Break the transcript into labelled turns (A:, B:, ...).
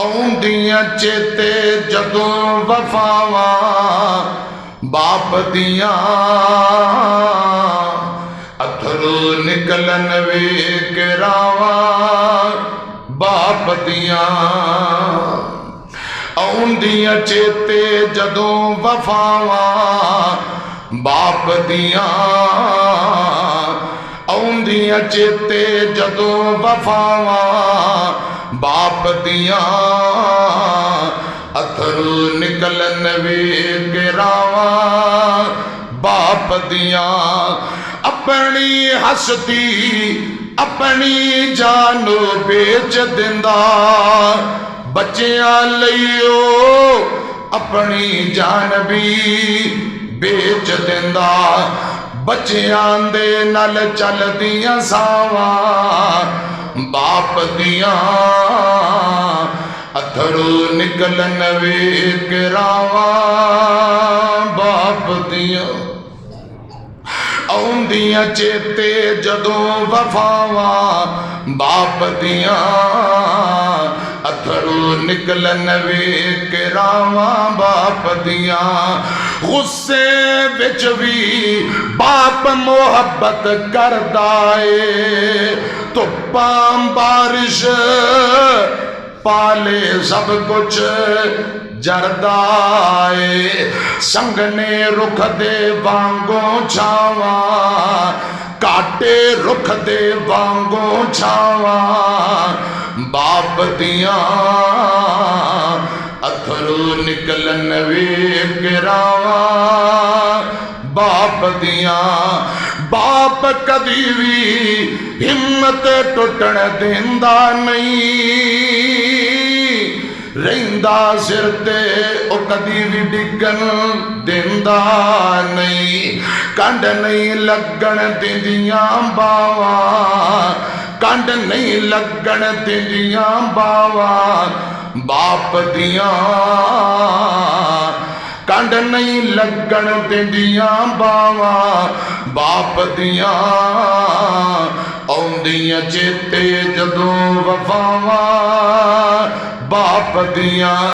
A: आउंदियां चेते जदों वफावां बाप दियां अथरू निकलन वेख रावां बाप दियां आउंदियां चेते जदों वफावां बाप दियां आउंदियां चेते जदों वफावां बाप दियां अथरू निकलन वेख रावां बाप दियां अपनी हस्ती अपनी जान बेच दिंदा बच्चियां लईओ अपनी जान भी बेच दिंदा बच्चियां दे नाल चलदियां सावां बाप दियां अथरू निकलन वेख रावां बाप दियां आउंदियां चेते जदों वफावां बाप दियां अथरू निकलन वेख रावां बाप दियां गुस्से विच भी बाप मोहब्बत करदा ए धुप्पां बारिश पाले सब कुछ जरदा ए संगने रुख दे वांगों छावां काटे रुख दे वांगों छावां बाप दियां अथरू निकलन वेख रावां बाप दियां बाप कदी भी हिम्मत टुटण देंदा नहीं रहिंदा सिर ते ओ कदी भी डिगन देंदा नहीं कंड नहीं लगन दिंदियां बावां कंड नहीं लगन दिंदियां बावां बाप दियां कंड नहीं लगन दिंदियां बावां बाप दियां आउंदियां चेते जदों वफावां बाप दियां।